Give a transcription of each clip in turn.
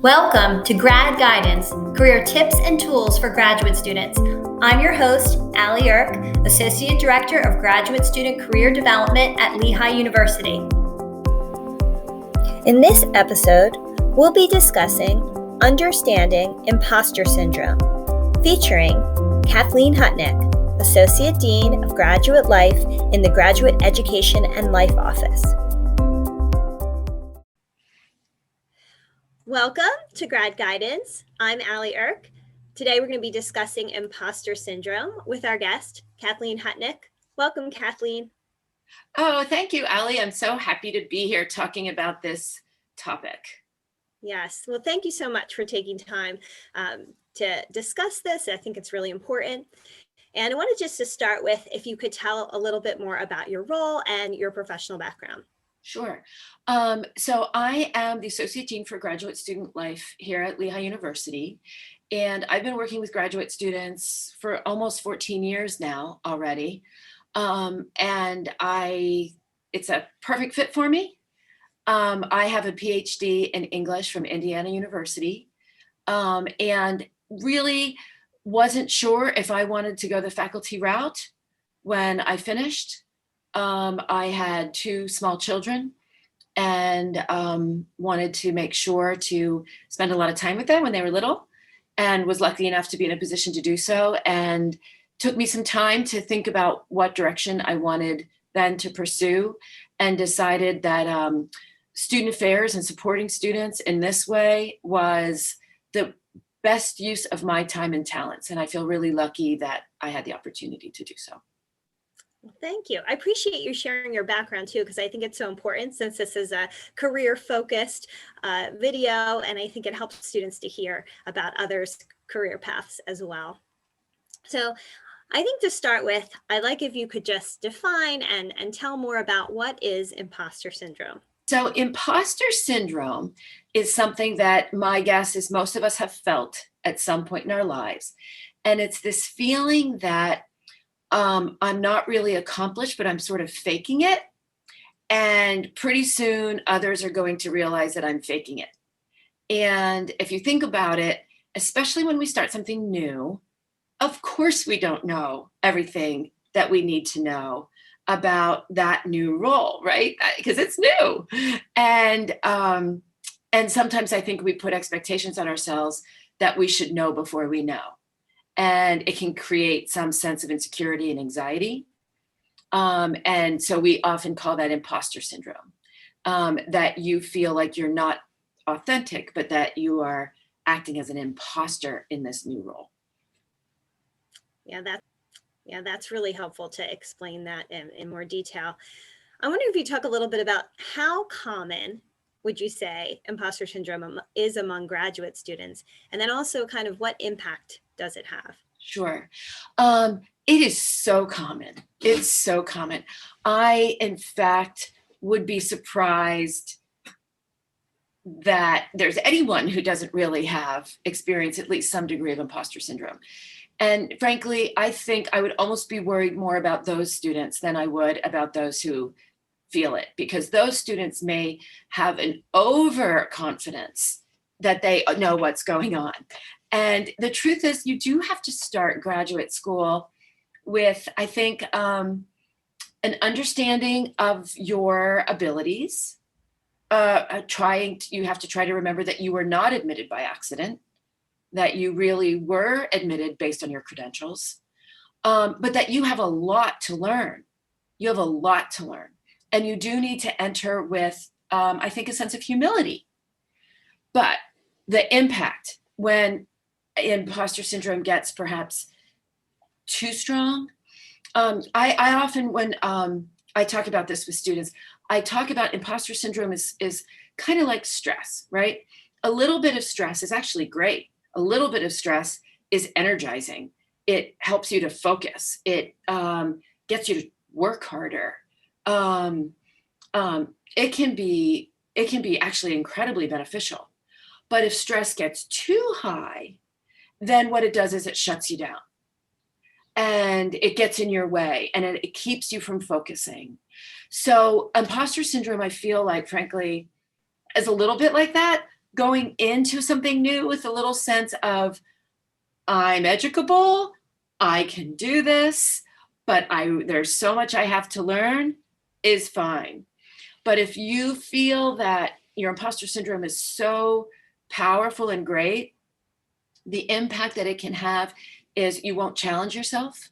Welcome to Grad Guidance, career tips and tools for graduate students. I'm your host, Allie Irk, Associate Director of Graduate Student Career Development at Lehigh University. In this episode, we'll be discussing Understanding Imposter Syndrome, featuring Kathleen Hutnik, Associate Dean of Graduate Life in the Graduate Education and Life Office. Welcome to Grad Guidance. I'm Allie Irk. Today we're going to be discussing imposter syndrome with our guest, Kathleen Hutnik. Welcome, Kathleen. Oh, thank you, Allie. I'm so happy to be here talking about this topic. Yes, well, thank you so much for taking time to discuss this. I think it's really important. And I wanted just to start with, if you could tell a little bit more about your role and your professional background. Sure. So I am the Associate Dean for Graduate Student Life here at Lehigh University. And I've been working with graduate students for almost 14 years now already. And it's a perfect fit for me. I have a Ph.D. in English from Indiana University, and really wasn't sure if I wanted to go the faculty route when I finished. I had two small children and wanted to make sure to spend a lot of time with them when they were little, and was lucky enough to be in a position to do so, and took me some time to think about what direction I wanted then to pursue, and decided that student affairs and supporting students in this way was the best use of my time and talents. And I feel really lucky that I had the opportunity to do so. Thank you. I appreciate you sharing your background too, because I think it's so important, since this is a career-focused video, and I think it helps students to hear about others' career paths as well. So I think to start with, I'd like if you could just define and tell more about what is imposter syndrome. So imposter syndrome is something that my guess is most of us have felt at some point in our lives. And it's this feeling that I'm not really accomplished, but I'm sort of faking it. And pretty soon others are going to realize that I'm faking it. And if you think about it, especially when we start something new, of course we don't know everything that we need to know about that new role, right? Because it's new. And sometimes I think we put expectations on ourselves that we should know before we know. And it can create some sense of insecurity and anxiety. And so we often call that imposter syndrome, that you feel like you're not authentic, but that you are acting as an imposter in this new role. Yeah, that's really helpful to explain that in more detail. I wonder if you talk a little bit about how common would you say imposter syndrome is among graduate students? And then also kind of what impact does it have? Sure. It is so common. It's so common. I, in fact, would be surprised that there's anyone who doesn't really have experienced at least some degree of imposter syndrome. And frankly, I think I would almost be worried more about those students than I would about those who feel it, because those students may have an overconfidence that they know what's going on. And the truth is, you do have to start graduate school with, I think, an understanding of your abilities. You have to try to remember that you were not admitted by accident, that you really were admitted based on your credentials, but that you have a lot to learn. You have a lot to learn. And you do need to enter with, I think, a sense of humility. But the impact when imposter syndrome gets perhaps too strong, I often, when I talk about this with students, I talk about imposter syndrome is kind of like stress, right? A little bit of stress is actually great. A little bit of stress is energizing. It helps you to focus. It gets you to work harder. It can be actually incredibly beneficial. But if stress gets too high, then what it does is it shuts you down, and it gets in your way, and it keeps you from focusing. So imposter syndrome, I feel like, frankly, is a little bit like that, going into something new with a little sense of, I'm educable, I can do this, but there's so much I have to learn, is fine. But if you feel that your imposter syndrome is so powerful and great, the impact that it can have is you won't challenge yourself.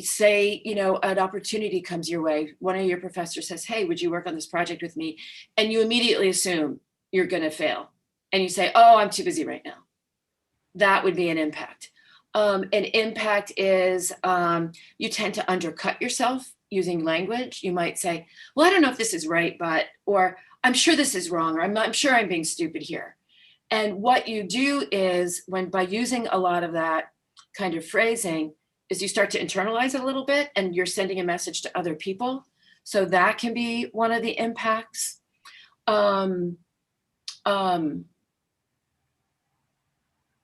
Say, an opportunity comes your way. One of your professors says, hey, would you work on this project with me? And you immediately assume you're going to fail. And you say, oh, I'm too busy right now. That would be an impact. An impact is you tend to undercut yourself using language. You might say, well, I don't know if this is right, or I'm sure this is wrong, or I'm sure I'm being stupid here. And what you do is by using a lot of that kind of phrasing is you start to internalize it a little bit, and you're sending a message to other people. So that can be one of the impacts.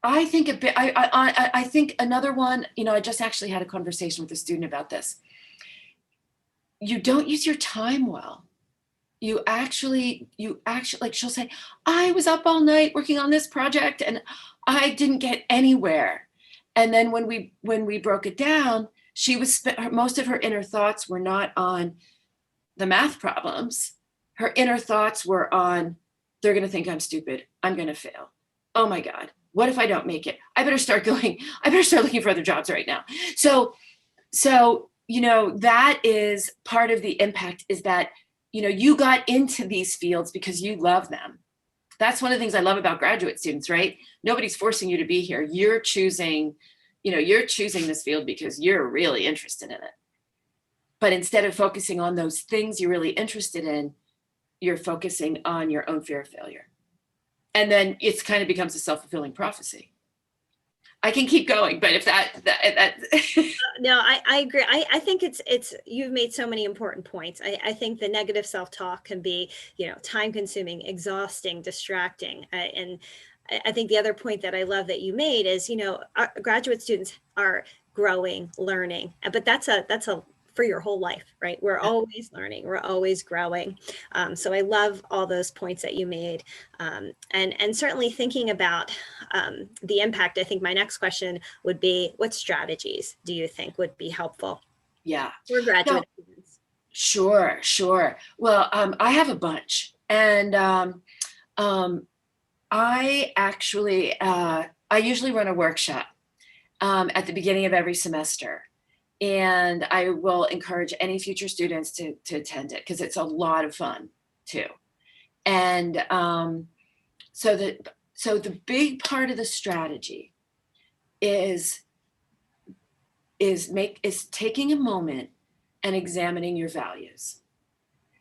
I think I think another one, I just actually had a conversation with a student about this. You don't use your time well. You actually, like she'll say, I was up all night working on this project and I didn't get anywhere. And then when we broke it down, most of her inner thoughts were not on the math problems. Her inner thoughts were on, they're going to think I'm stupid. I'm going to fail. Oh my God. What if I don't make it? I better start looking for other jobs right now. So, that is part of the impact, is that, you got into these fields because you love them. That's one of the things I love about graduate students, right? Nobody's forcing you to be here. You're choosing this field because you're really interested in it. But instead of focusing on those things you're really interested in, you're focusing on your own fear of failure. And then it kind of becomes a self-fulfilling prophecy. I can keep going, but if that No, I agree. I think it's you've made so many important points. I think the negative self-talk can be, time consuming, exhausting, distracting. And I think the other point that I love that you made is, our graduate students are growing, learning, but that's a for your whole life, right? We're always learning, we're always growing. So I love all those points that you made. And certainly thinking about the impact, I think my next question would be, what strategies do you think would be helpful? Yeah. For graduate students? Sure. Well, I have a bunch. And I actually, I usually run a workshop at the beginning of every semester. And I will encourage any future students to attend it, because it's a lot of fun too. And so the big part of the strategy is taking a moment and examining your values.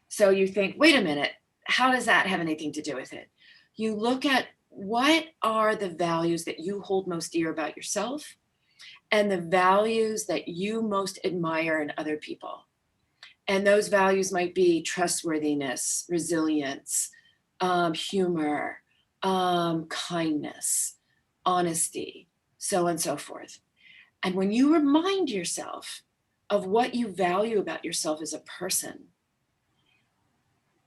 So you think, wait a minute, how does that have anything to do with it? You look at, what are the values that you hold most dear about yourself, and the values that you most admire in other people. And those values might be trustworthiness, resilience, humor, kindness, honesty, so on and so forth. And when you remind yourself of what you value about yourself as a person,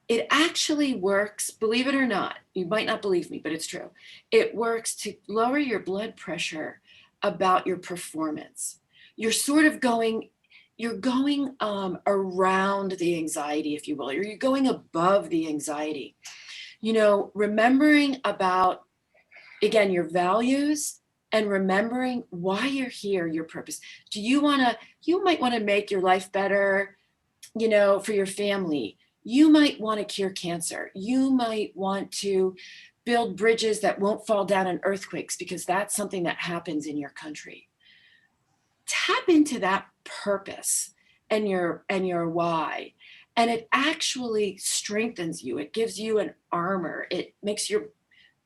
it actually works, believe it or not. You might not believe me, but it's true. It works to lower your blood pressure about your performance. You're sort of going around the anxiety, if you will, or you're going above the anxiety. Remembering about, again, your values, and remembering why you're here, your purpose. You might want to make your life better, for your family. You might want to cure cancer. You might want to build bridges that won't fall down in earthquakes, because that's something that happens in your country. Tap into that purpose and your why, and it actually strengthens you. It gives you an armor. It makes your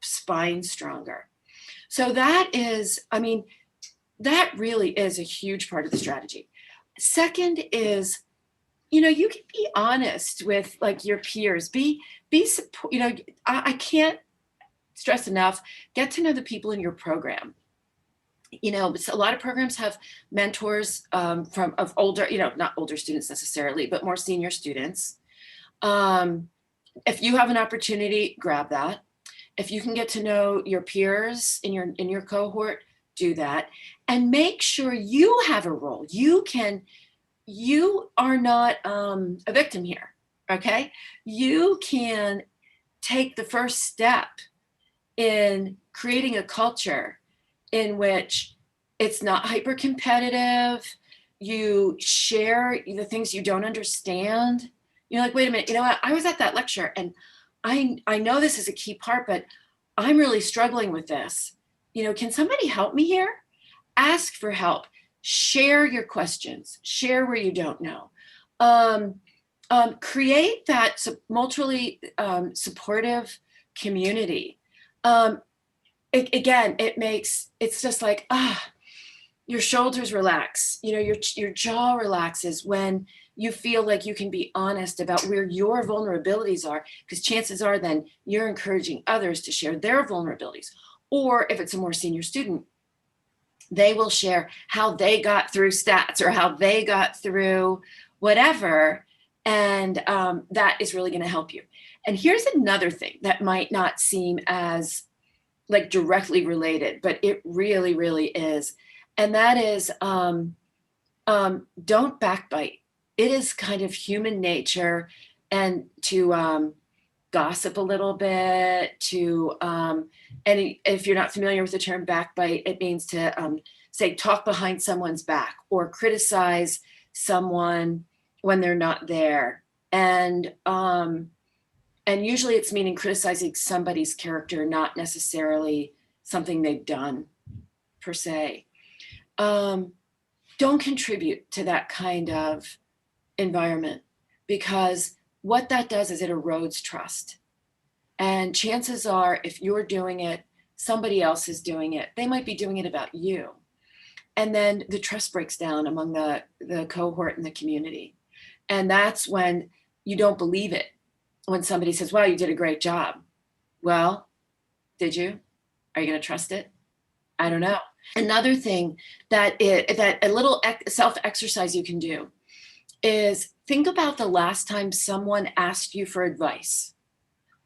spine stronger. So that really is a huge part of the strategy. Second is, you can be honest with your peers. Be I can't stress enough, get to know the people in your program. A lot of programs have mentors of older, not older students necessarily, but more senior students. If you have an opportunity, grab that. If you can get to know your peers in your cohort, do that. And make sure you have a role. You are not a victim here, okay? You can take the first step in creating a culture in which it's not hyper competitive. You share the things you don't understand. You're like, wait a minute, you know what? I was at that lecture and I know this is a key part, but I'm really struggling with this. You know, can somebody help me here? Ask for help. Share your questions. Share where you don't know. Create that mutually supportive community. Again, it's just like, your shoulders relax, you know, your jaw relaxes when you feel like you can be honest about where your vulnerabilities are, because chances are then you're encouraging others to share their vulnerabilities. Or if it's a more senior student, they will share how they got through stats or how they got through whatever. And that is really going to help you. And here's another thing that might not seem as like directly related, but it really, really is. And that is, don't backbite. It is kind of human nature, and to gossip a little bit, and if you're not familiar with the term backbite, it means to say, talk behind someone's back or criticize someone when they're not there. And usually it's meaning criticizing somebody's character, not necessarily something they've done per se. Don't contribute to that kind of environment, because what that does is it erodes trust. And chances are, if you're doing it, somebody else is doing it. They might be doing it about you. And then the trust breaks down among the cohort and the community. And that's when you don't believe it. When somebody says, wow, you did a great job. Well, did you? Are you going to trust it? I don't know. Another thing that a little self-exercise you can do is think about the last time someone asked you for advice.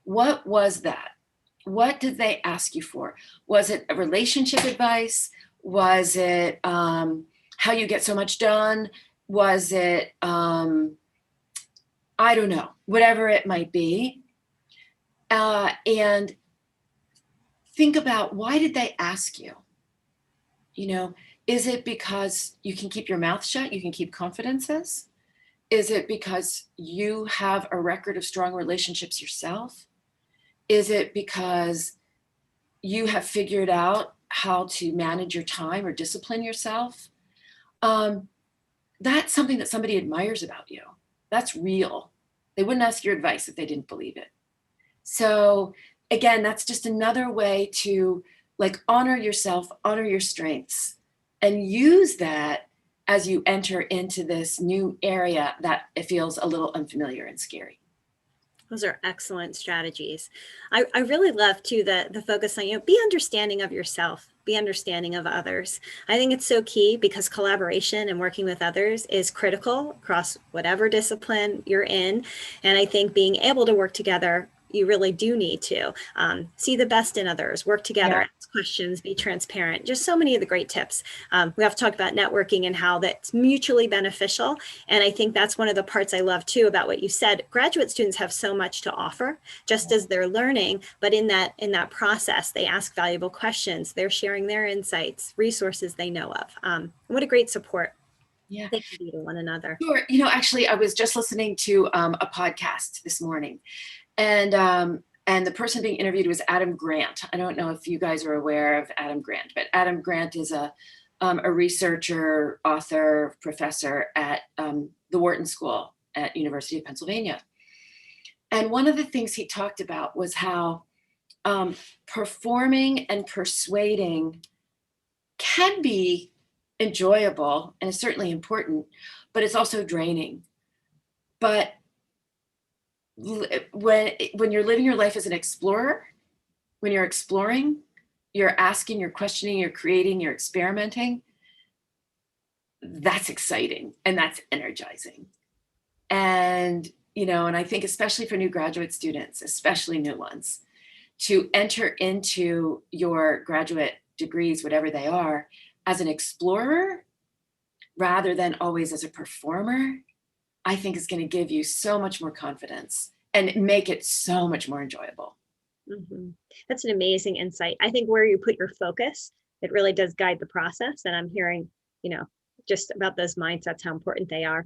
What was that? What did they ask you for? Was it a relationship advice? Was it how you get so much done? Was it, I don't know, whatever it might be. And think about, why did they ask you? You know, is it because you can keep your mouth shut? You can keep confidences? Is it because you have a record of strong relationships yourself? Is it because you have figured out how to manage your time or discipline yourself? That's something that somebody admires about you. That's real. They wouldn't ask your advice if they didn't believe it. So again, that's just another way to like honor yourself, honor your strengths, and use that as you enter into this new area that it feels a little unfamiliar and scary. Those are excellent strategies. I really love too the focus on, be understanding of yourself, be understanding of others. I think it's so key, because collaboration and working with others is critical across whatever discipline you're in. And I think being able to work together, you really do need to see the best in others, work together, ask questions, be transparent. Just so many of the great tips. We have to talk about networking and how that's mutually beneficial. And I think that's one of the parts I love too about what you said. Graduate students have so much to offer just as they're learning, but in that process, they ask valuable questions. They're sharing their insights, resources they know of. What a great support. Yeah, they can be to one another. Sure. You know, actually, I was just listening to a podcast this morning. And the person being interviewed was Adam Grant. I don't know if you guys are aware of Adam Grant, but Adam Grant is a researcher, author, professor at the Wharton School at University of Pennsylvania. And one of the things he talked about was how performing and persuading can be enjoyable and is certainly important, but it's also draining. But when you're living your life as an explorer, when you're exploring, you're asking, you're questioning, you're creating, you're experimenting, that's exciting and that's energizing. And, you know, and I think especially for new graduate students, especially new ones, to enter into your graduate degrees, whatever they are, as an explorer rather than always as a performer, I think is going to give you so much more confidence and make it so much more enjoyable. That's an amazing insight. I think where you put your focus, it really does guide the process. And I'm hearing, just about those mindsets, how important they are.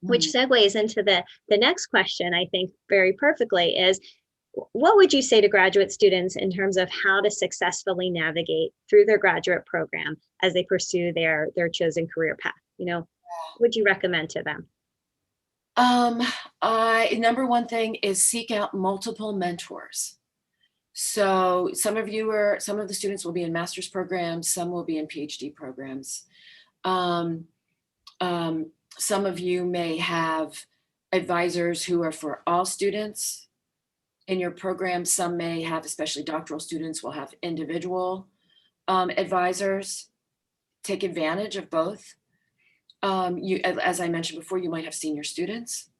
Which segues into the next question, I think very perfectly, is what would you say to graduate students in terms of how to successfully navigate through their graduate program as they pursue their chosen career path? What would you recommend to them? Number one thing is seek out multiple mentors. So some of the students will be in master's programs, some will be in PhD programs. Some of you may have advisors who are for all students in your program. Some may have, especially doctoral students, will have individual advisors. Take advantage of both. As I mentioned before, you might have senior students.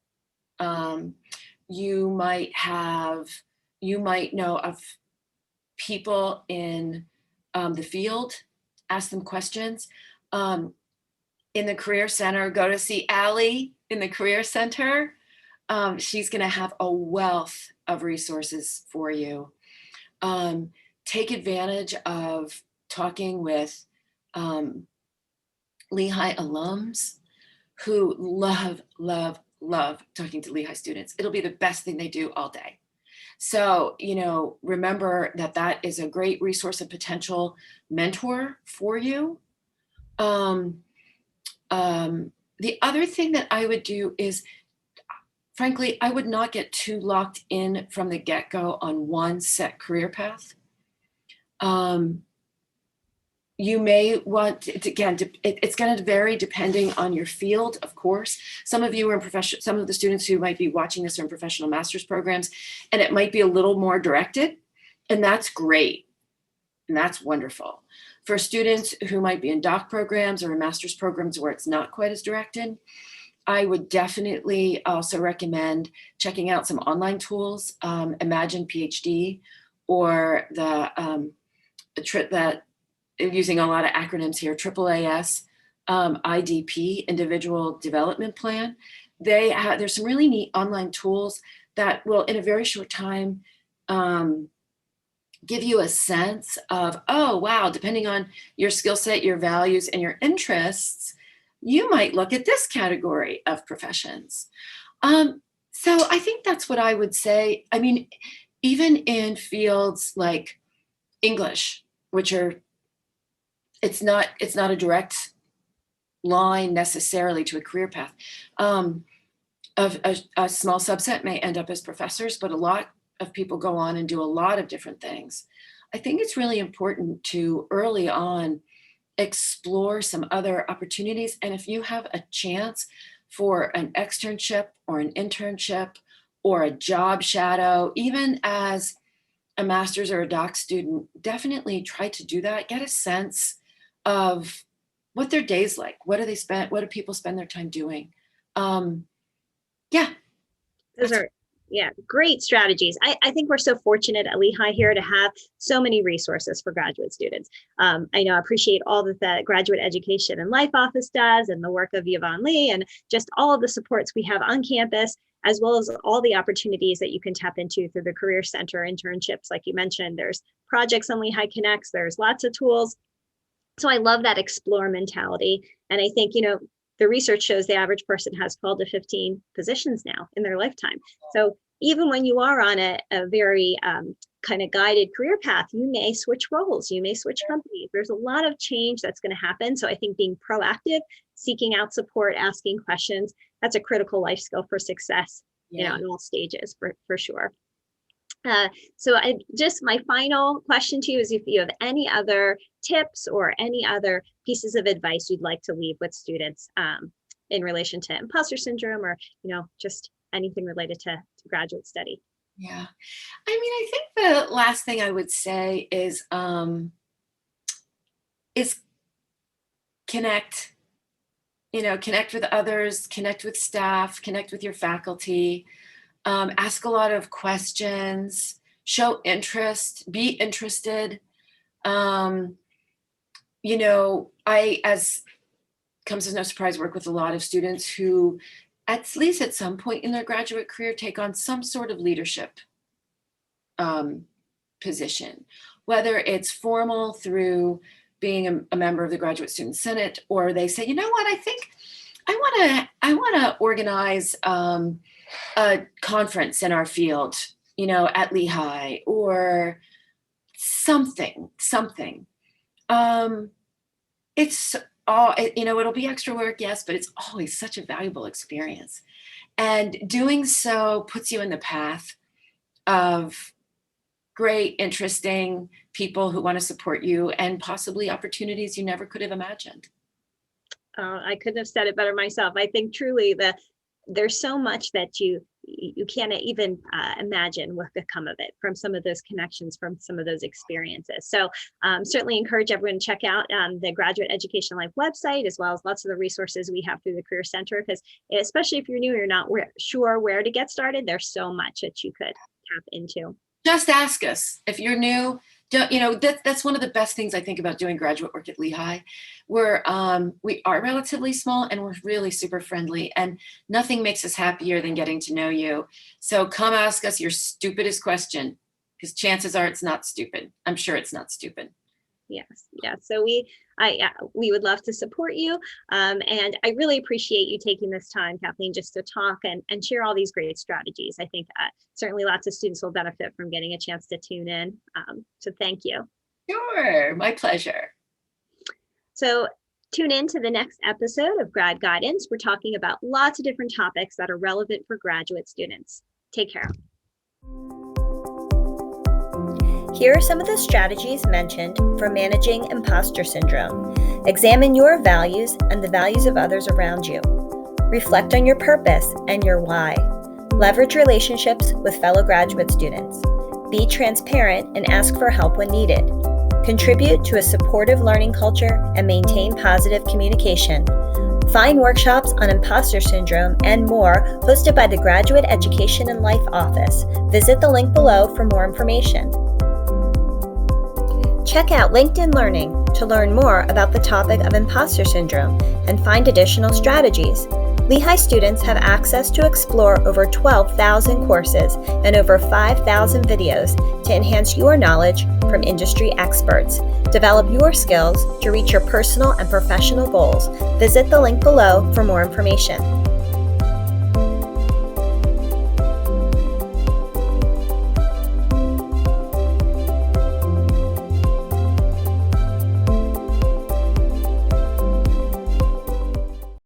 You might know of people in the field. Ask them questions. In the Career Center, go to see Allie in the Career Center. She's going to have a wealth of resources for you. Take advantage of talking with Lehigh alums who love talking to Lehigh students. It'll be the best thing they do all day. So, remember that is a great resource and potential mentor for you. The other thing that I would do is, frankly, I would not get too locked in from the get-go on one set career path. You may want, it's going to vary depending on your field, of course. Some of you are in some of the students who might be watching this are in professional master's programs, and it might be a little more directed, and that's great. And that's wonderful. For students who might be in doc programs or in master's programs where it's not quite as directed, I would definitely also recommend checking out some online tools, Imagine Ph.D. or using a lot of acronyms here, AAAS, IDP, Individual Development Plan. There's some really neat online tools that will, in a very short time, give you a sense of, oh, wow, depending on your skill set, your values, and your interests, you might look at this category of professions. So I think that's what I would say. I mean, even in fields like English, which are, it's not a direct line necessarily to a career path. A small subset may end up as professors, but a lot of people go on and do a lot of different things. I think it's really important to early on explore some other opportunities. And if you have a chance for an externship or an internship or a job shadow, even as a master's or a doc student, definitely try to do that. Get a sense of what their day's like. What do people spend their time doing? Those are great strategies. I think we're so fortunate at Lehigh here to have so many resources for graduate students. I appreciate all that the Graduate Education and Life Office does, and the work of Yvonne Lee, and just all of the supports we have on campus, as well as all the opportunities that you can tap into through the Career Center internships. Like you mentioned, there's projects on Lehigh Connects, there's lots of tools. So I love that explore mentality. And I think, the research shows the average person has 12 to 15 positions now in their lifetime. So even when you are on a very kind of guided career path, you may switch roles, you may switch companies. There's a lot of change that's going to happen. So I think being proactive, seeking out support, asking questions, that's a critical life skill for success, in all stages for sure. So my final question to you is if you have any other tips or any other pieces of advice you'd like to leave with students in relation to imposter syndrome, or, just anything related to graduate study. Yeah. I think the last thing I would say is connect, connect with others, connect with staff, connect with your faculty, ask a lot of questions, show interest, be interested. I, as comes as no surprise, work with a lot of students who, at least at some point in their graduate career, take on some sort of leadership position, whether it's formal through being a member of the Graduate Student Senate, or they say, you know what, I think I want to organize a conference in our field, at Lehigh, or something. It's all, it'll be extra work, yes, but it's always such a valuable experience. And doing so puts you in the path of great, interesting people who want to support you, and possibly opportunities you never could have imagined. I couldn't have said it better myself. I think truly there's so much that you can't even imagine what could come of it from some of those connections, from some of those experiences. So certainly encourage everyone to check out the Graduate Education Life website, as well as lots of the resources we have through the Career Center, because especially if you're new, you're not sure where to get started, there's so much that you could tap into. Just ask us. If you're new, that's one of the best things I think about doing graduate work at Lehigh. We are relatively small, and we're really super friendly, and nothing makes us happier than getting to know you. So come ask us your stupidest question, because chances are it's not stupid. I'm sure it's not stupid. Yes. So we would love to support you. And I really appreciate you taking this time, Kathleen, just to talk and share all these great strategies. I think certainly lots of students will benefit from getting a chance to tune in. So thank you. Sure, my pleasure. So tune in to the next episode of Grad Guidance. We're talking about lots of different topics that are relevant for graduate students. Take care. Here are some of the strategies mentioned for managing imposter syndrome. Examine your values and the values of others around you. Reflect on your purpose and your why. Leverage relationships with fellow graduate students. Be transparent and ask for help when needed. Contribute to a supportive learning culture and maintain positive communication. Find workshops on imposter syndrome and more hosted by the Graduate Education and Life Office. Visit the link below for more information. Check out LinkedIn Learning to learn more about the topic of imposter syndrome and find additional strategies. Lehigh students have access to explore over 12,000 courses and over 5,000 videos to enhance your knowledge from industry experts. Develop your skills to reach your personal and professional goals. Visit the link below for more information.